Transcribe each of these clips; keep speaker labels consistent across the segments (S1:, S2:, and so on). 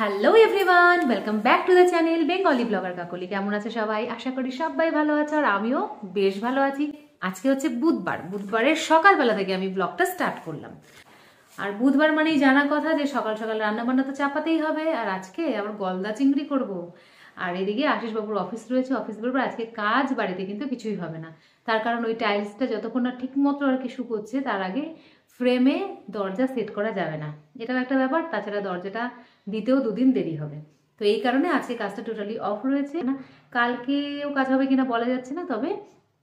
S1: Hello everyone, welcome back to the channel Bengali blogger Kakoli. কেমন আছে সবাই? আশা করি সবাই ভালো আছে আর আমিও বেশ ভালো আছি। আজকে হচ্ছে বুধবারের সকালবেলা থেকে আমি ব্লগটা স্টার্ট করলাম। আর বুধবার মানেই জানা কথা যে সকাল সকাল রান্না বান্না তো চাপাতেই হবে। আর আজকে আবার গলদা চিংড়ি করব। আর এদিকে আশিস বাবুর অফিস রয়েছে, অফিস বেরোবো। আজকে কাজ বাড়িতে কিন্তু কিছুই হবে না, তার কারণ ওই টাইলসটা যতক্ষণ না ঠিক মতো আর কি শুকোচ্ছে তার আগে ফ্রেমে দরজা সেট করা যাবে না, এটাও একটা ব্যাপার। তাছাড়া দরজাটা দিতেও দুদিন দেরি হবে, তো এই কারণে আজকে কাজটা টোটালি অফ রয়েছে। না কালকেও কাজ হবে কিনা বলা যাচ্ছে না, তবে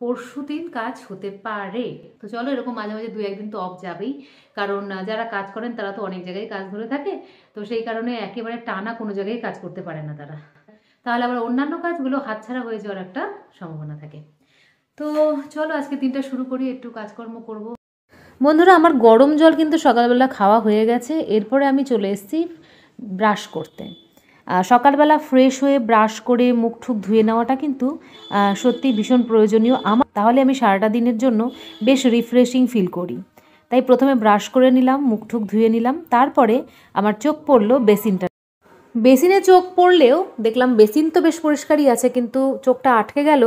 S1: পরশু দিন কাজ হতে পারে। তো চলো, এরকম মাঝে মাঝে দু একদিন তো অফ যাবেই, কারণ যারা কাজ করেন তারা তো অনেক জায়গায় কাজ ধরে থাকে। তো সেই কারণে একেবারে টানা কোনো জায়গায় কাজ করতে পারে না তারা, তাহলে আবার অন্যান্য কাজগুলো হাতছাড়া হয়ে যাওয়ার একটা সম্ভাবনা থাকে। তো চলো আজকে দিনটা শুরু করি, একটু কাজকর্ম করব। বন্ধুরা, আমার গরম জল কিন্তু সকালবেলা খাওয়া হয়ে গেছে। এরপরে আমি চলে এসেছি ব্রাশ করতে। সকালবেলা ফ্রেশ হয়ে ব্রাশ করে মুখ ঠুক ধুয়ে নেওয়াটা কিন্তু সত্যি ভীষণ প্রয়োজনীয় আমার, তাহলে আমি সারাটা দিনের জন্য বেশ রিফ্রেশিং ফিল করি। তাই প্রথমে ব্রাশ করে নিলাম, মুখ ঠুক ধুয়ে নিলাম, তারপরে আমার চোখ পড়লো বেসিনটা। বেসিনে চোখ পড়লেও দেখলাম বেসিন তো বেশ পরিষ্কারই আছে, কিন্তু চোখটা আটকে গেল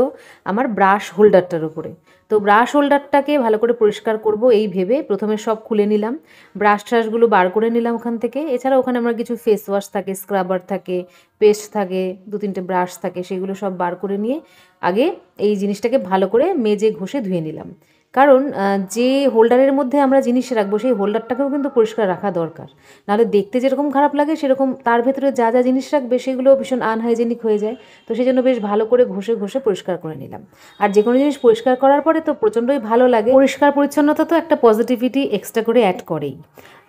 S1: আমার ব্রাশ হোল্ডারটার উপরে। তো ব্রাশ হোল্ডারটাকে ভালো করে পরিষ্কার করব এই ভেবে প্রথমে সব খুলে নিলাম, ব্রাশ ট্রাশগুলো বার করে নিলাম ওখান থেকে। এছাড়া ওখানে আমার কিছু ফেস ওয়াশ থাকে, স্ক্রাবার থাকে, পেস্ট থাকে, দু তিনটে ব্রাশ থাকে, সেগুলো সব বার করে নিয়ে আগে এই জিনিসটাকে ভালো করে মেজে ঘষে ধুয়ে নিলাম। কারণ যে হোল্ডারের মধ্যে আমরা জিনিস রাখবো সেই হোল্ডারটাকেও কিন্তু পরিষ্কার রাখা দরকার, নাহলে দেখতে যেরকম খারাপ লাগে সেরকম তার ভেতরে যা যা জিনিস রাখবে সেগুলো ভীষণ আনহাইজেনিক হয়ে যায়। তো সেই জন্য বেশ ভালো করে ঘষে ঘষে পরিষ্কার করে নিলাম। আর যে কোনো জিনিস পরিষ্কার করার পরে তো প্রচণ্ডই ভালো লাগে। পরিষ্কার পরিচ্ছন্নতা তো একটা পজিটিভিটি এক্সট্রা করে অ্যাড করেই।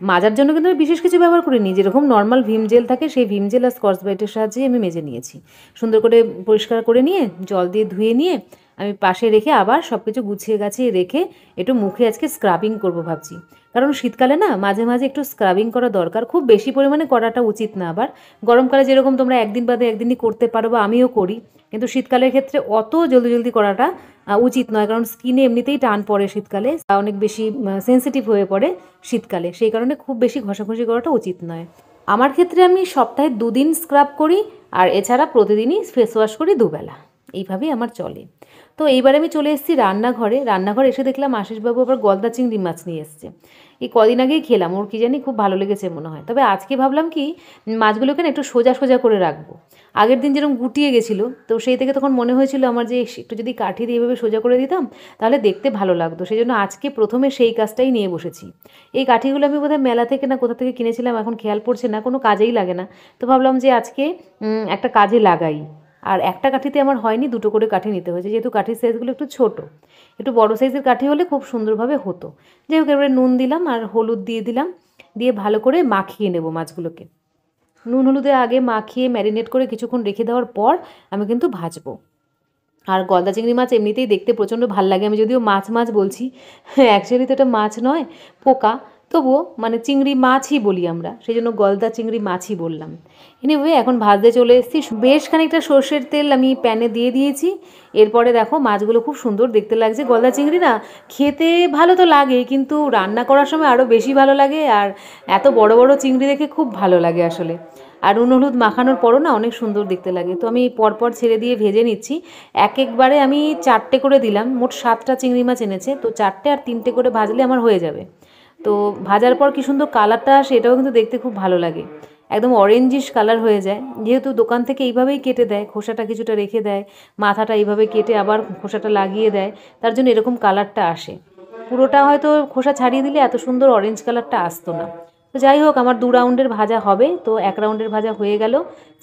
S1: মাজার জন্য কিন্তু আমি বিশেষ কিছু ব্যবহার করিনি, যেরকম নর্মাল ভিম জেল থাকে সেই ভিম জেল আর স্কচ ব্রাইটের সাহায্যে আমি মেজে নিয়েছি। সুন্দর করে পরিষ্কার করে নিয়ে জল দিয়ে ধুয়ে নিয়ে আমি পাশে রেখে আবার সব কিছু গুছিয়ে গাছিয়ে রেখে একটু মুখে আজকে স্ক্রাবিং করব ভাবছি। কারণ শীতকালে না মাঝে মাঝে একটু স্ক্রাবিং করা দরকার, খুব বেশি পরিমাণে করাটা উচিত না। আবার গরমকালে যেরকম তোমরা একদিন বাদে একদিনই করতে পারো বা আমিও করি, কিন্তু শীতকালের ক্ষেত্রে অত জলদি জলদি করাটা উচিত নয়, কারণ স্কিনে এমনিতেই টান পড়ে শীতকালে, অনেক বেশি সেন্সিটিভ হয়ে পড়ে শীতকালে, সেই কারণে খুব বেশি ঘষাঘষি করাটা উচিত নয়। আমার ক্ষেত্রে আমি সপ্তাহে 2 দিন স্ক্রাব করি, আর এছাড়া প্রতিদিনই ফেস ওয়াশ করি দুবেলা, এইভাবেই আমার চলে। তো এইবার আমি চলে এসেছি রান্নাঘরে এসে দেখলাম আশিসবাবু আবার গলদা চিংড়ি মাছ নিয়ে এসছে। এই কদিন আগেই খেলাম, ওর কী জানি খুব ভালো লেগেছে মনে হয়। তবে আজকে ভাবলাম কি মাছগুলোকে না একটু সোজা সোজা করে রাখবো। আগের দিন যেরকম গুটিয়ে গেছিলো, তো সেই থেকে তখন মনে হয়েছিল আমার যে একটু যদি কাঠি দিয়ে এভাবে সোজা করে দিতাম তাহলে দেখতে ভালো লাগতো। সেই জন্য আজকে প্রথমে সেই কাজটাই নিয়ে বসেছি। এই কাঠিগুলো আমি বোধহয় মেলা থেকে না কোথা থেকে কিনেছিলাম, এখন খেয়াল পড়ছে না, কোনো কাজেই লাগে না। তো ভাবলাম যে আজকে একটা কাজে লাগাই। আর একটা কাঠিতে আমার হয়নি, 2টো করে কাঠি নিতে হয়েছে, যেহেতু কাঠির সাইজগুলো একটু ছোটো। একটু বড় সাইজের কাঠি হলে খুব সুন্দরভাবে হতো। যাই হোক, এবারে নুন দিলাম আর হলুদ দিয়ে দিলাম, দিয়ে ভালো করে মাখিয়ে নেব মাছগুলোকে। নুন হলুদে আগে মাখিয়ে ম্যারিনেট করে কিছুক্ষণ রেখে দেওয়ার পর আমি কিন্তু ভাজবো। আর গলদা চিংড়ি মাছ এমনিতেই দেখতে প্রচণ্ড ভাল লাগে। আমি যদিও মাছ মাছ বলছি, অ্যাকচুয়ালি তো এটা মাছ নয়, পোকা, তবুও মানে চিংড়ি মাছই বলি আমরা, সেই জন্য গলদা চিংড়ি মাছই বললাম। এনিওয়ে, এখন ভাজতে চলে এসেছি। বেশ খানিকটা সর্ষের তেল আমি প্যানে দিয়ে দিয়েছি। এরপরে দেখো মাছগুলো খুব সুন্দর দেখতে লাগছে। গলদা চিংড়ি না খেতে ভালো তো লাগে, কিন্তু রান্না করার সময় আরও বেশি ভালো লাগে। আর এত বড় বড় চিংড়ি দেখে খুব ভালো লাগে আসলে। আর নুন হলুদ মাখানোর পরও না অনেক সুন্দর দেখতে লাগে। তো আমি পরপর ছেড়ে দিয়ে ভেজে নিচ্ছি। একবারে আমি 4টে করে দিলাম, মোট 7টা চিংড়ি মাছ এনেছে, তো 4টে আর 3টে করে ভাজলে আমার হয়ে যাবে। তো ভাজার পর কি সুন্দর কালারটা আসে, এটাও কিন্তু দেখতে খুব ভালো লাগে। একদম অরেঞ্জিশ কালার হয়ে যায়, যেহেতু দোকান থেকে এইভাবেই কেটে দেয়, খোসাটা কিছুটা রেখে দেয়, মাথাটা এইভাবে কেটে আবার খোসাটা লাগিয়ে দেয়, তার জন্য এরকম কালারটা আসে। পুরোটা হয়তো খোসা ছাড়িয়ে দিলে এত সুন্দর অরেঞ্জ কালারটা আসতো না। তো যাই হোক, আমার 2 রাউন্ডের ভাজা হবে, তো 1 রাউন্ডের ভাজা হয়ে গেল।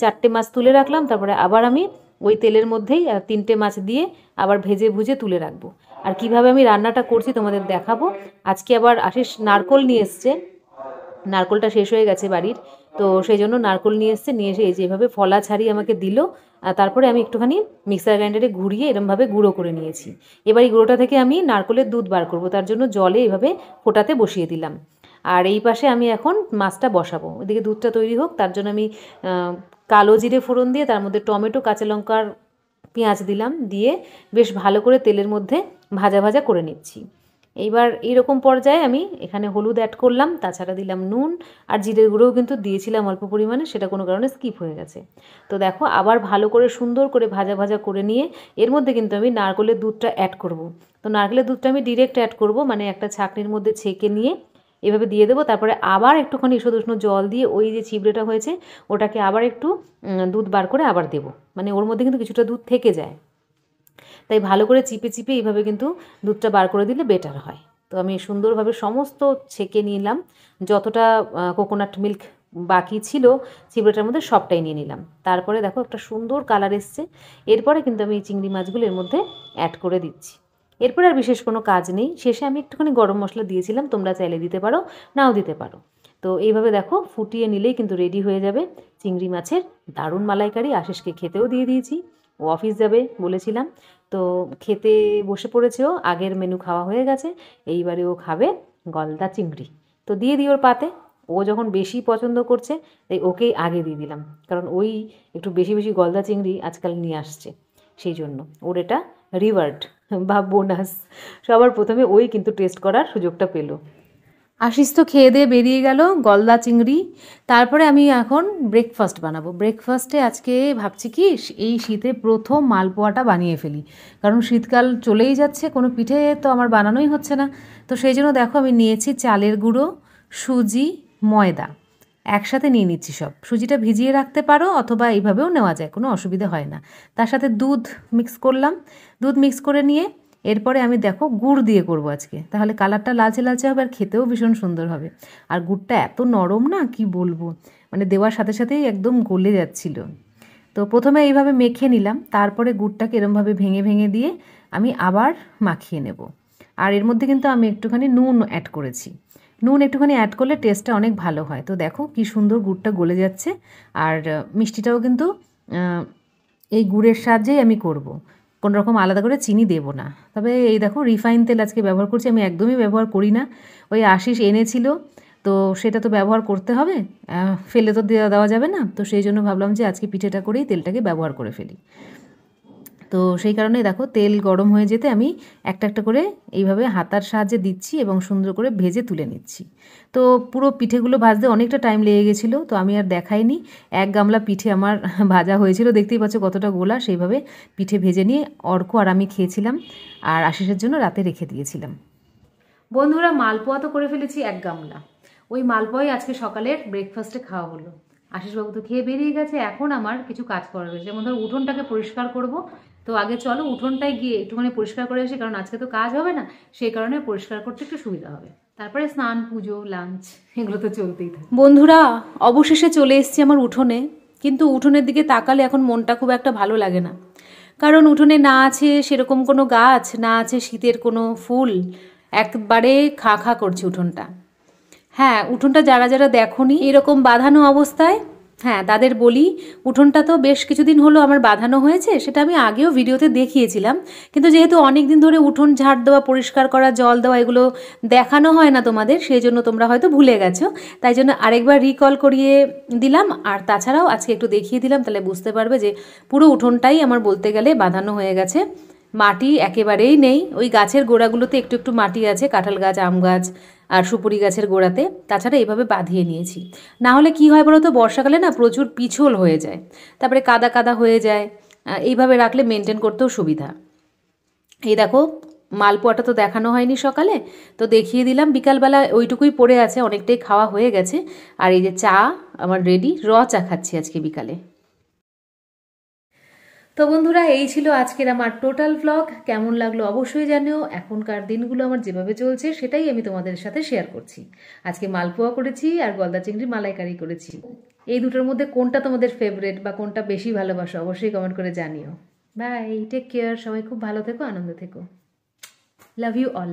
S1: 4টে মাছ তুলে রাখলাম, তারপরে আবার আমি ওই তেলের মধ্যেই 3টে মাছ দিয়ে আবার ভেজে ভুজে তুলে রাখবো। আর কিভাবে আমি রান্নাটা করছি তোমাদের দেখাবো। আজকে আবার আশিস নারকোল নিয়ে এসছে, নারকোলটা শেষ হয়ে গেছে বাড়ির, তো সেই জন্য নারকোল নিয়ে এসছে, নিয়ে এসে এই যেভাবে ফলা ছাড়িয়ে আমাকে দিল। তারপরে আমি একটুখানি মিক্সার গ্রাইন্ডারে ঘুরিয়ে এরমভাবে গুঁড়ো করে নিয়েছি। এবার এই গুঁড়োটা থেকে আমি নারকোলের দুধ বার করব, তার জন্য জলে এইভাবে ফোটাতে বসিয়ে দিলাম। আর এই পাশে আমি এখন মাছটা বসাবো, ওদিকে দুধটা তৈরি হোক। তার জন্য আমি কালো জিরে ফোড়ন দিয়ে তার মধ্যে টমেটো, কাঁচা লঙ্কার পেঁয়াজ দিলাম, দিয়ে বেশ ভালো করে তেলের মধ্যে ভাজা ভাজা করে নিচ্ছি। এইবার এইরকম পর্যায়ে আমি এখানে হলুদ অ্যাড করলাম, তাছাড়া দিলাম নুন, আর জিরের গুঁড়োও কিন্তু দিয়েছিলাম অল্প পরিমাণে, সেটা কোনো কারণে স্কিপ হয়ে গেছে। তো দেখো আবার ভালো করে সুন্দর করে ভাজা ভাজা করে নিয়ে এর মধ্যে কিন্তু আমি নারকেলের দুধটা অ্যাড করব। তো নারকেলের দুধটা আমি ডিরেক্ট অ্যাড করব, মানে একটা ছাঁকনির মধ্যে ছেঁকে নিয়ে এভাবে দিয়ে দেবো। তারপরে আবার একটুখানি ঈষৎ উষ্ণ জল দিয়ে ওই যে ছিবড়েটা হয়েছে ওটাকে আবার একটু দুধ বার করে আবার দেবো, মানে ওর মধ্যে কিন্তু কিছুটা দুধ থেকে যায়, তাই ভালো করে চিপে চিপে এইভাবে কিন্তু দুধটা বার করে দিলে বেটার হয়। তো আমি সুন্দরভাবে সমস্ত ছেঁকে নিলাম, যতটা কোকোনাট মিল্ক বাকি ছিল চিবড়েটার মধ্যে সবটাই নিয়ে নিলাম। তারপরে দেখো একটা সুন্দর কালার এসছে। এরপরে কিন্তু আমি এই চিংড়ি মাছগুলো এর মধ্যে অ্যাড করে দিচ্ছি। এরপরে আর বিশেষ কোনো কাজ নেই। শেষে আমি একটুখানি গরম মশলা দিয়েছিলাম, তোমরা চাইলে দিতে পারো, নাও দিতে পারো। তো এইভাবে দেখো ফুটিয়ে নিলেই কিন্তু রেডি হয়ে যাবে চিংড়ি মাছের দারুণ মালাইকারি। আশিসকে খেতেও দিয়ে দিয়েছি, ও অফিস যাবে বলেছিলাম, তো খেতে বসে পড়েছেও, আগের মেনু খাওয়া হয়ে গেছে, এইবারে ও খাবে গলদা চিংড়ি। তো দিয়ে দিই ওর পাতে, ও যখন বেশি পছন্দ করছে তাই ওকেই আগে দিয়ে দিলাম, কারণ ওই একটু বেশি বেশি গলদা চিংড়ি আজকাল নিয়ে আসছে, সেই জন্য ওর এটা রিওয়ার্ড বা বোনাস। সবার প্রথমে ওই কিন্তু টেস্ট করার সুযোগটা পেলো। আশিস তো খেয়ে দিয়ে বেরিয়ে গেল গলদা চিংড়ি। তারপরে আমি এখন ব্রেকফাস্ট বানাবো। ব্রেকফাস্টে আজকে ভাবছি কি এই শীতে প্রথম মালপোয়াটা বানিয়ে ফেলি, কারণ শীতকাল চলেই যাচ্ছে, কোনো পিঠে তো আমার বানানোই হচ্ছে না। তো সেই জন্য দেখো আমি নিয়েছি চালের গুঁড়ো, সুজি, ময়দা একসাথে নিয়ে নিচ্ছি সব। সুজিটা ভিজিয়ে রাখতে পারো অথবা এইভাবেও নেওয়া যায়, কোনো অসুবিধা হয় না। তার সাথে দুধ মিক্স করলাম, দুধ মিক্স করে নিয়ে এরপরে আমি দেখো গুড় দিয়ে করব আজকে, তাহলে কালারটা লালচে লালচে হবে আর খেতেও ভীষণ সুন্দর হবে। আর গুড়টা এত নরম না কি বলবো, মানে দেওয়ার সাথে সাথেই একদম গলে যাচ্ছিল। তো প্রথমে এইভাবে মেখে নিলাম, তারপরে গুড়টাকে এরমভাবে ভেঙে ভেঙে দিয়ে আমি আবার মাখিয়ে নেব। আর এর মধ্যে কিন্তু আমি একটুখানি নুন অ্যাড করেছি, নুন একটুখানি অ্যাড করলে টেস্টটা অনেক ভালো হয়। তো দেখো কি সুন্দর গুড়টা গলে যাচ্ছে। আর মিষ্টিটাও কিন্তু এই গুড়ের সাহায্যেই আমি করব, কোনো রকম আলাদা করে চিনি দেব না। তবে এই দেখো রিফাইন তেল আজকে ব্যবহার করছি, আমি একদমই ব্যবহার করি না। ওই আশিস এনেছিল তো সেটা তো ব্যবহার করতে হবে, ফেলে তো দেওয়া যাবে না। তো সেই জন্য ভাবলাম যে আজকে পিঠেটা করেই তেলটাকে ব্যবহার করে ফেলি। তো সেই কারণে দেখো তেল গরম হয়ে যেতে আমি একটা একটা করে এইভাবে হাতার সাহায্যে দিচ্ছি এবং সুন্দর করে ভেজে তুলে নিচ্ছি। তো পুরো পিঠেগুলো ভাজতে অনেকটা টাইম লেগে গেছিলো, তো আমি আর দেখাইনি। এক গামলা পিঠে আমার ভাজা হয়েছিল, দেখতেই পাচ্ছ কতটা গোলা। সেইভাবে পিঠে ভেজে নিয়ে অর্ক আর আমি খেয়েছিলাম, আর আশিসের জন্য রাতে রেখে দিয়েছিলাম। বন্ধুরা মালপোয়া তো করে ফেলেছি এক গামলা, ওই মালপোয়াই আজকে সকালের ব্রেকফাস্টে খাওয়া হলো। আশিসবাবু তো খেয়ে বেরিয়ে গেছে, এখন আমার কিছু কাজ করা রয়েছে, যেমন ধর উঠোনটাকে পরিষ্কার করব। তো আগে চলো উঠোনটায় গিয়ে একটুখানি পরিষ্কার করে আসি, কারণ আজকে তো কাজ হবে না, সেই কারণে পরিষ্কার করতে একটু সুবিধা হবে। তারপরে স্নান, পুজো, লাঞ্চ এগুলো তো চলতেই থাকে। বন্ধুরা অবশেষে চলে এসেছি আমার উঠোনে, কিন্তু উঠোনের দিকে তাকালে এখন মনটা খুব একটা ভালো লাগে না, কারণ উঠোনে না আছে সেরকম কোনো গাছ, না আছে শীতের কোনো ফুল, একবারে খা খা করছে উঠোনটা। হ্যাঁ, উঠোনটা যারা যারা দেখোনি এরকম বাঁধানো অবস্থায়, হ্যাঁ তাদের বলি, উঠোনটা তো বেশ কিছুদিন হলো আমার বাঁধানো হয়েছে, সেটা আমি আগেও ভিডিওতে দেখিয়েছিলাম, কিন্তু যেহেতু অনেক দিন ধরে উঠোন ঝাড় দেওয়া, পরিষ্কার করা, জল দেওয়া এগুলো দেখানো হয় না তোমাদের, সেই জন্য তোমরা হয়তো ভুলে গেছো, তাই জন্য আরেকবার রিকল করিয়ে দিলাম। আর তাছাড়াও আজকে একটু দেখিয়ে দিলাম, তাহলে বুঝতে পারবে যে পুরো উঠোনটাই আমার বলতে গেলে বাঁধানো হয়ে গেছে। মাটি একেবারেই নেই, ওই গাছের গোড়াগুলোতে একটু একটু মাটি আছে, কাঁঠাল গাছ, আম গাছ আর সুপুরি গাছের গোড়াতে, তাছাড়া এইভাবে বাঁধিয়ে নিয়েছি। না হলে কি হয় বলো তো, বর্ষাকালে না প্রচুর পিছল হয়ে যায়, তারপরে কাদা কাদা হয়ে যায়, এইভাবে রাখলে মেনটেন করতেও সুবিধা। এই দেখো মালপোয়াটা তো দেখানো হয়নি সকালে, তো দেখিয়ে দিলাম। বিকালবেলা ওইটুকুই পড়ে আছে, অনেকটাই খাওয়া হয়ে গেছে। আর এই যে চা আমার রেডি, চা খাচ্ছি আজকে বিকালে। তো বন্ধুরা এই ছিল আজকের আমার টোটাল ভ্লগ। কেমন লাগলো অবশ্যই জানিও। এখনকার দিনগুলো আমার যেভাবে চলছে সেটাই আমি তোমাদের সাথে শেয়ার করছি। আজকে মালপোয়া করেছি আর গলদা চিংড়ির মালাইকারি করেছি। এই দুটোর মধ্যে কোনটা তোমাদের ফেভারিট বা কোনটা বেশি ভালোবাসো অবশ্যই কমেন্ট করে জানিও। বাই, টেক কেয়ার, সবাই খুব ভালো থেকো, আনন্দ থেকো, লাভ ইউ অল।